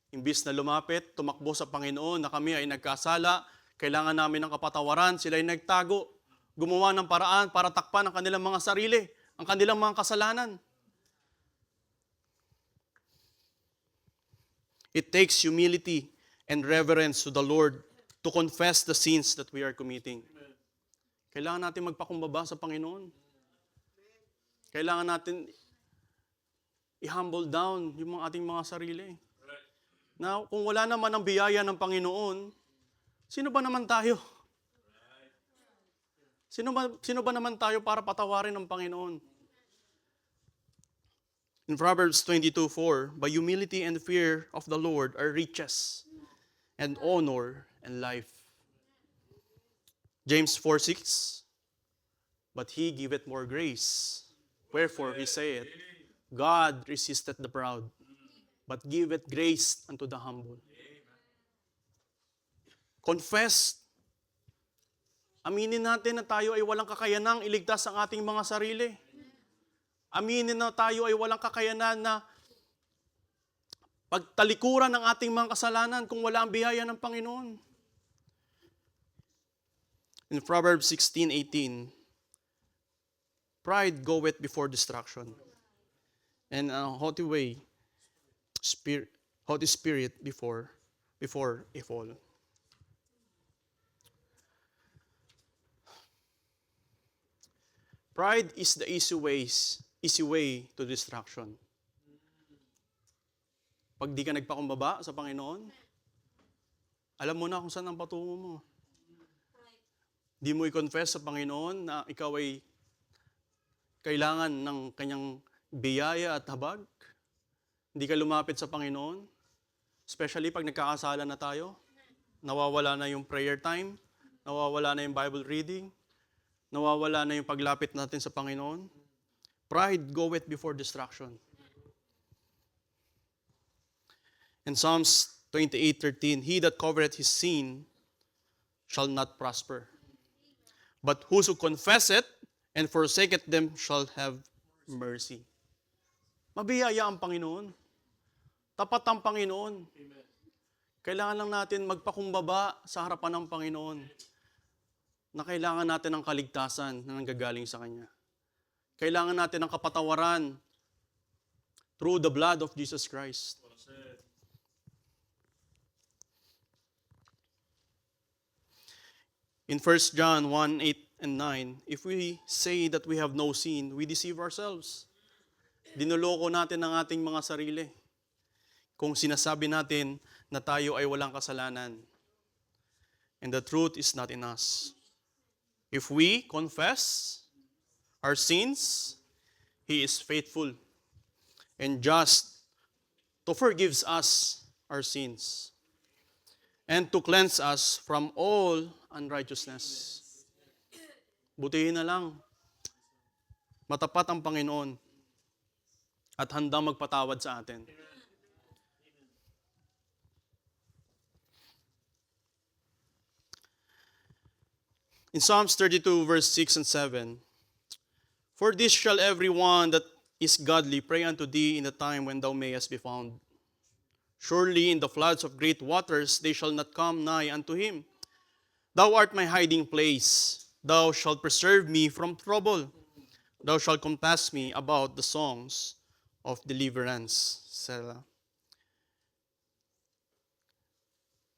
Speaker 1: Imbis na lumapit, tumakbo sa Panginoon na kami ay nagkasala, kailangan namin ng kapatawaran, sila ay nagtago. Gumawa ng paraan para takpan ang kanilang mga sarili, ang kanilang mga kasalanan. It takes humility and reverence to the Lord to confess the sins that we are committing. Kailangan natin magpakumbaba sa Panginoon. Kailangan natin i-humble down yung ating mga sarili. Now, kung wala naman ang biyaya ng Panginoon, sino ba naman tayo? Sino ba naman tayo para patawarin ng Panginoon? In Proverbs 22:4, by humility and fear of the Lord are riches, and honor and life. James 4:6, but He giveth more grace. Wherefore He saith, God resisteth the proud, but giveth grace unto the humble. Confess. Aminin natin na tayo ay walang kakayanang iligtas ang ating mga sarili. Aminin na tayo ay walang kakayanan na pagtalikuran ng ating mga kasalanan kung wala ang biyaya ng Panginoon. In Proverbs 16:18, pride goeth before destruction, and a haughty spirit before a fall. Pride is the easy way to destruction. Pag di ka nagpakumbaba sa Panginoon, alam mo na kung saan ang patungo mo. Di mo i-confess sa Panginoon na ikaw ay kailangan ng kanyang biyaya at habag. Hindi ka lumapit sa Panginoon. Especially pag nagkakasala na tayo. Nawawala na yung prayer time. Nawawala na yung Bible reading. Nawawala na yung paglapit natin sa Panginoon. Pride goeth before destruction. In Psalms 28:13, he that covereth his sin shall not prosper. But whoso confesseth and forsaketh them shall have mercy. Mabiyaya ang Panginoon. Tapat ang Panginoon. Kailangan lang natin magpakumbaba sa harapan ng Panginoon na kailangan natin ng kaligtasan na nanggagaling sa Kanya. Kailangan natin ng kapatawaran through the blood of Jesus Christ. In 1 John 1:8 and 9, if we say that we have no sin, we deceive ourselves. Dinuloko natin ang ating mga sarili kung sinasabi natin na tayo ay walang kasalanan. And the truth is not in us. If we confess our sins, He is faithful and just to forgive us our sins and to cleanse us from all unrighteousness. Butihin na lang, matapat ang Panginoon at handang magpatawad sa atin. In Psalms 32 verse 6 and 7, for this shall every one that is godly, pray unto thee in the time when thou mayest be found. Surely in the floods of great waters they shall not come nigh unto him. Thou art my hiding place. Thou shalt preserve me from trouble. Thou shalt compass me about the songs of deliverance. Selah.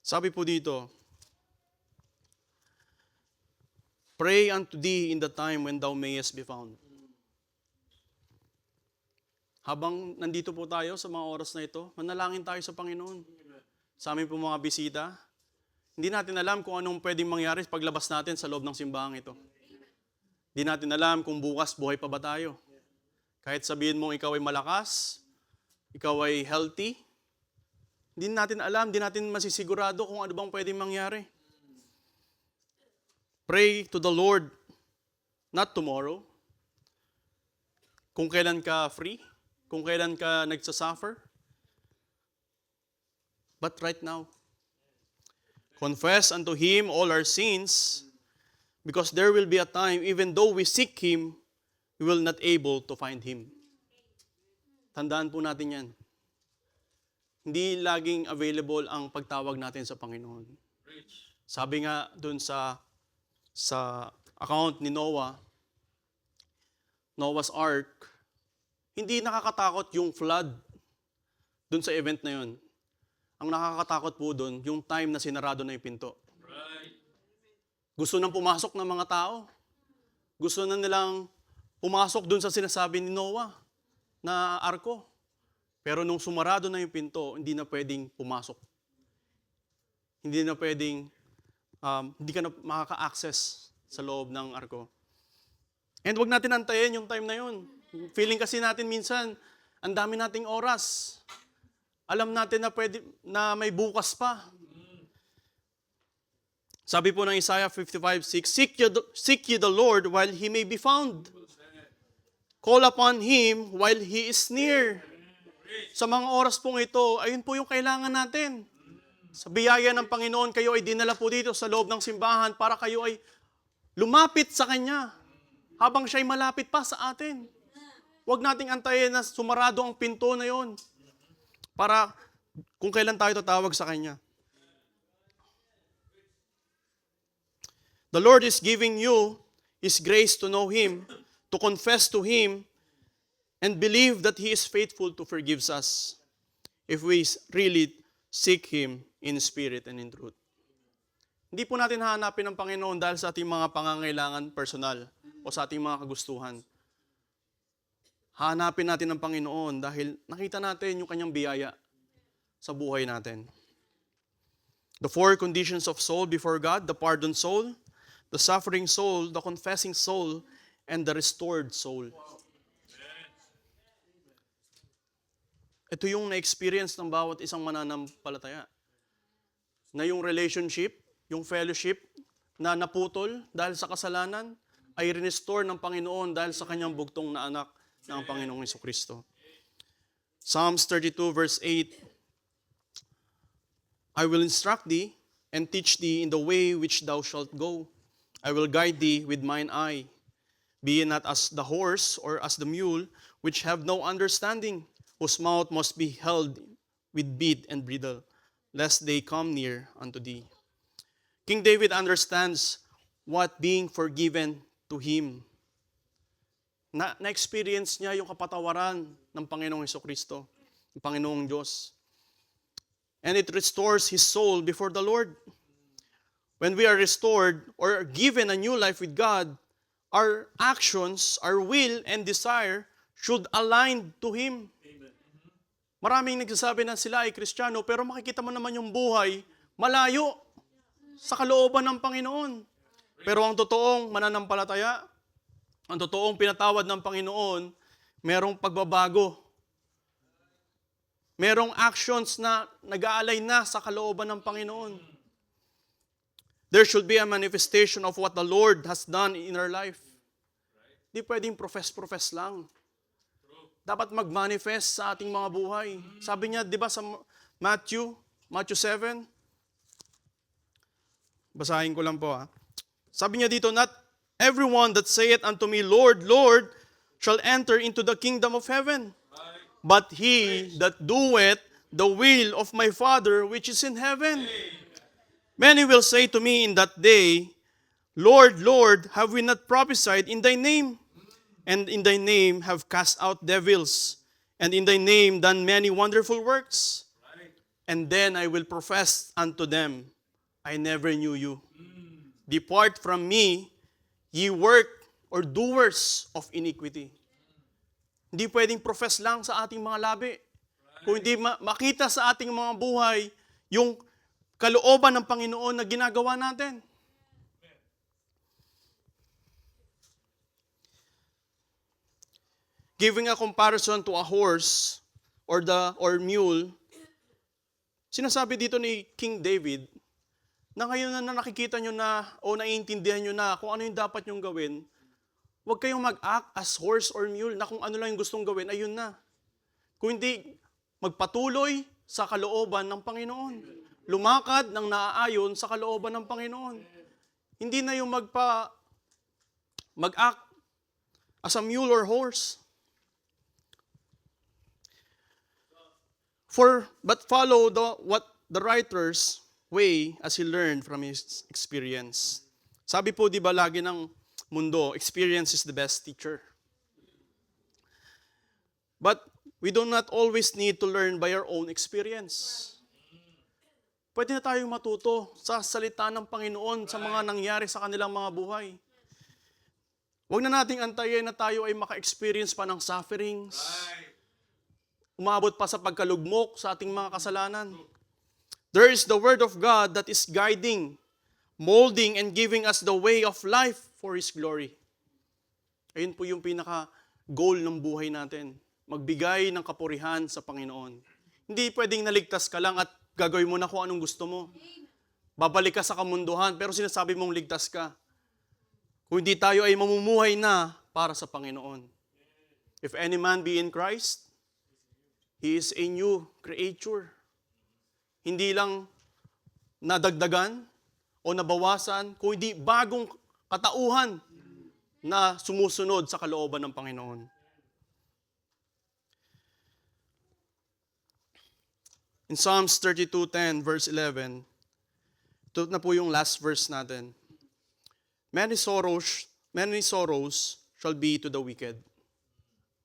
Speaker 1: Sabi po dito, pray unto thee in the time when thou mayest be found. Habang nandito po tayo sa mga oras na ito, manalangin tayo sa Panginoon. Sa amin po mga bisita, hindi natin alam kung anong pwedeng mangyari paglabas natin sa loob ng simbahang ito. Hindi natin alam kung bukas buhay pa ba tayo. Kahit sabihin mong ikaw ay malakas, ikaw ay healthy, hindi natin alam, hindi natin masisigurado kung ano bang pwedeng mangyari. Pray to the Lord, not tomorrow. Kung kailan ka free, kung kailan ka nagsasuffer. But right now, confess unto Him all our sins, because there will be a time, even though we seek Him, we will not able to find Him. Tandaan po natin yan. Hindi laging available ang pagtawag natin sa Panginoon. Sabi nga dun sa account ni Noah, Noah's Ark, hindi nakakatakot yung flood dun sa event na yun. Ang nakakatakot po dun, yung time na sinarado na yung pinto. Gusto nang pumasok ng mga tao. Gusto na nilang pumasok dun sa sinasabi ni Noah na arko. Pero nung sumarado na yung pinto, hindi na pwedeng pumasok. Hindi na pwedeng, hindi ka na makaka-access sa loob ng arko. And wag natin antayin yung time na yun. Feeling kasi natin minsan, ang dami nating oras. Alam natin na may bukas pa. Sabi po ng Isaiah 55:6, Seek ye the Lord while He may be found. Call upon Him while He is near. Sa mga oras pong ito, ayun po yung kailangan natin. Sa biyaya ng Panginoon, kayo ay dinala po dito sa loob ng simbahan para kayo ay lumapit sa Kanya habang siya'y malapit pa sa atin. Huwag nating antayin na sumarado ang pinto na yon para kung kailan tayo tatawag sa Kanya. The Lord is giving you His grace to know Him, to confess to Him, and believe that He is faithful to forgive us if we really seek Him in spirit and in truth. Hindi po natin hahanapin ang Panginoon dahil sa ating mga pangangailangan personal o sa ating mga kagustuhan. Hanapin natin ang Panginoon dahil nakita natin yung Kanyang biyaya sa buhay natin. The 4 conditions of soul before God, the pardoned soul, the suffering soul, the confessing soul, and the restored soul. Ito yung na-experience ng bawat isang mananampalataya. Na yung relationship, yung fellowship na naputol dahil sa kasalanan, ay restore ng Panginoon dahil sa Kanyang bugtong na anak ng Panginoong Jesucristo. Psalms 32 verse 8, I will instruct thee and teach thee in the way which thou shalt go. I will guide thee with mine eye. Be ye not as the horse or as the mule, which have no understanding, whose mouth must be held with bit and bridle, lest they come near unto thee. King David understands what being forgiven to him. Na-experience niya yung kapatawaran ng Panginoong Jesucristo, ng Panginoong Diyos. And it restores his soul before the Lord. When we are restored or given a new life with God, our actions, our will, and desire should align to Him. Maraming nagsasabi na sila ay Kristiyano, pero makikita mo naman yung buhay malayo sa kalooban ng Panginoon. Pero ang totoong mananampalataya, ang totoong pinatawad ng Panginoon, merong pagbabago. Merong actions na nag-aalay na sa kalooban ng Panginoon. There should be a manifestation of what the Lord has done in our life. Hindi pwedeng profess lang. Dapat mag-manifest sa ating mga buhay. Sabi niya, di ba sa Matthew 7? Basahin ko lang po. Sabi niya dito, not everyone that saith unto me, Lord, Lord, shall enter into the kingdom of heaven, but he that doeth the will of my Father which is in heaven. Many will say to me in that day, Lord, Lord, have we not prophesied in thy name? And in thy name have cast out devils, and in thy name done many wonderful works? And then I will profess unto them, I never knew you. Depart from me, ye work or doers of iniquity. Hindi pwedeng profess lang sa ating mga labi. Kung hindi makita sa ating mga buhay yung kalooban ng Panginoon na ginagawa natin. Giving a comparison to a horse or mule, sinasabi dito ni King David na ngayon na nakikita nyo na o naiintindihan nyo na kung ano yung dapat nyong gawin, huwag kayong mag-act as horse or mule na kung ano lang yung gustong gawin, ayun na. Kung hindi, magpatuloy sa kalooban ng Panginoon. Lumakad ng naaayon sa kalooban ng Panginoon. Hindi na yung mag-act as a mule or horse. But follow what the writer's way as he learned from his experience. Sabi po, di ba lagi ng mundo, experience is the best teacher. But we do not always need to learn by our own experience. Pwede na tayong matuto sa salita ng Panginoon sa mga nangyari sa kanilang mga buhay. Huwag na nating antayin na tayo ay maka-experience pa ng sufferings. Umabot pa sa pagkalugmok sa ating mga kasalanan. There is the Word of God that is guiding, molding, and giving us the way of life for His glory. Ayun po yung pinaka-goal ng buhay natin. Magbigay ng kapurihan sa Panginoon. Hindi pwedeng naligtas ka lang at gagawin mo na kung anong gusto mo. Babalik ka sa kamunduhan, pero sinasabi mong ligtas ka. Kung hindi tayo ay mamumuhay na para sa Panginoon. If any man be in Christ, he is a new creature. Hindi lang nadagdagan o nabawasan, kundi bagong katauhan na sumusunod sa kalooban ng Panginoon. In Psalms 32:10, verse 11, ito na po yung last verse natin. Many sorrows shall be to the wicked.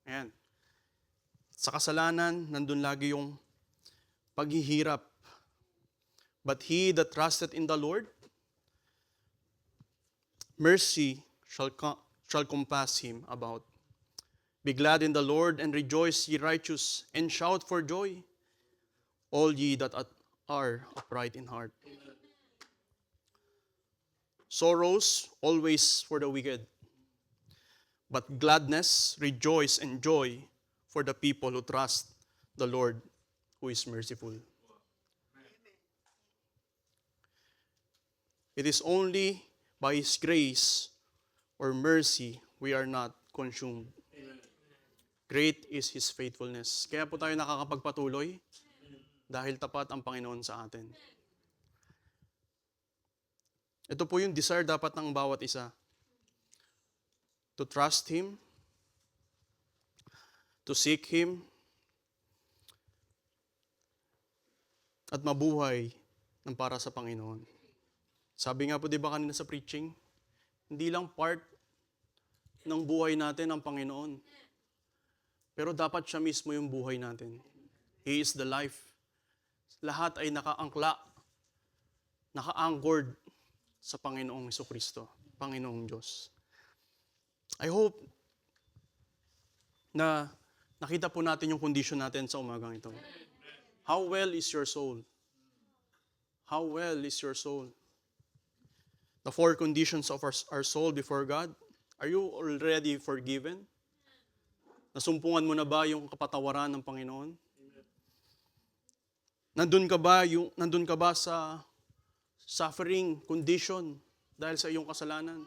Speaker 1: Ayan. Sa kasalanan, nandun lagi yung paghihirap. But he that trusted in the Lord, mercy shall compass him about. Be glad in the Lord and rejoice, ye righteous, and shout for joy, all ye that are upright in heart. Sorrows always for the wicked, but gladness, rejoice, and joy for the people who trust the Lord, who is merciful. It is only by His grace or mercy we are not consumed. Great is His faithfulness. Kaya po tayo nakakapagpatuloy dahil tapat ang Panginoon sa atin. Ito po yung desire dapat ng bawat isa. To trust Him, to seek Him, at mabuhay ng para sa Panginoon. Sabi nga po, di ba kanina sa preaching, hindi lang part ng buhay natin ang Panginoon. Pero dapat siya mismo yung buhay natin. He is the life. Lahat ay nakaangkla, naka-anchored sa Panginoong Jesucristo, Panginoong Diyos. I hope na nakita po natin yung condition natin sa umagang ito. How well is your soul? How well is your soul? The 4 conditions of our soul before God. Are you already forgiven? Nasumpungan mo na ba yung kapatawaran ng Panginoon? Nandun ka ba sa suffering condition dahil sa iyong kasalanan?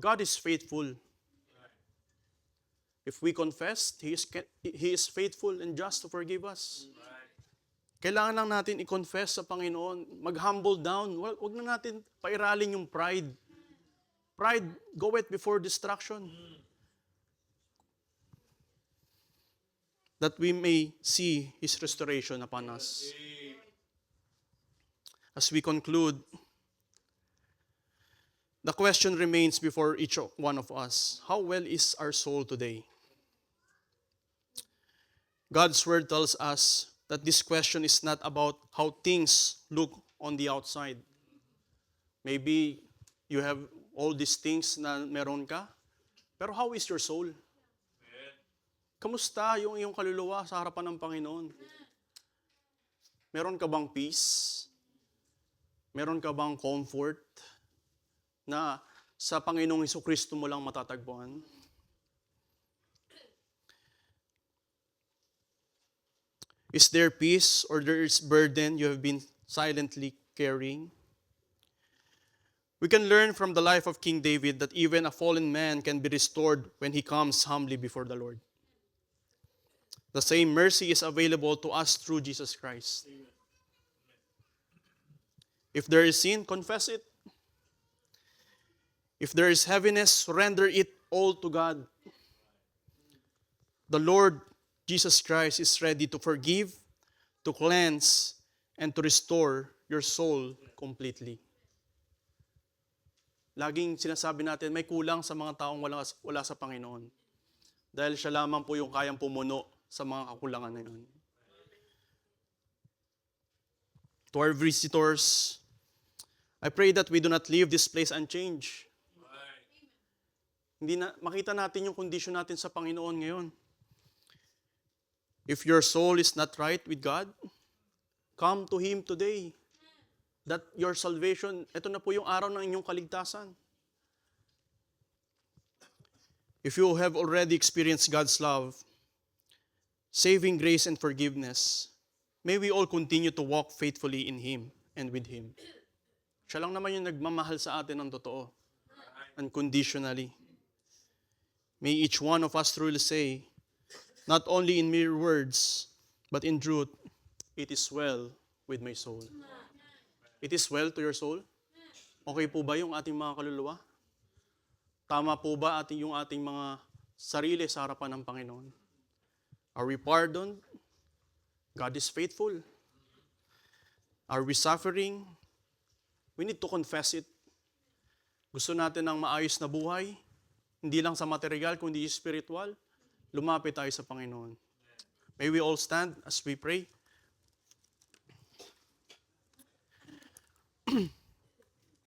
Speaker 1: God is faithful. If we confess, He is faithful and just to forgive us. Kailangan lang natin i-confess sa Panginoon, mag-humble down. Huwag na natin pairalin yung pride. Pride goeth before destruction. that we may see His restoration upon us. As we conclude, the question remains before each one of us. How well is our soul today? God's word tells us that this question is not about how things look on the outside. Maybe you have all these things na meron ka, pero how is your soul? Kamusta yung iyong kaluluwa sa harapan ng Panginoon? Meron ka bang peace? Meron ka bang comfort na sa Panginoong Hesukristo mo lang matatagpuan? Is there peace or there is burden you have been silently carrying? We can learn from the life of King David that even a fallen man can be restored when he comes humbly before the Lord. The same mercy is available to us through Jesus Christ. If there is sin, confess it. If there is heaviness, surrender it all to God. The Lord Jesus Christ is ready to forgive, to cleanse, and to restore your soul completely. Laging sinasabi natin, may kulang sa mga taong wala sa Panginoon. Dahil siya lamang po yung kayang pumuno sa mga kakulangan na yun. To our visitors, I pray that we do not leave this place unchanged. Makita natin yung condition natin sa Panginoon ngayon. If your soul is not right with God, come to Him today. That your salvation, ito na po yung araw ng inyong kaligtasan. If you have already experienced God's love, saving grace and forgiveness, may we all continue to walk faithfully in Him and with Him. Siya lang naman yung nagmamahal sa atin ng totoo, unconditionally. May each one of us truly say, not only in mere words, but in truth, it is well with my soul. It is well to your soul? Okay po ba yung ating mga kaluluwa? Tama po ba yung ating mga sarili sa harapan ng Panginoon? Are we pardoned? God is faithful. Are we suffering? We need to confess it. Gusto natin ng maayos na buhay, hindi lang sa material, kundi spiritual. Lumapit tayo sa Panginoon. May we all stand as we pray.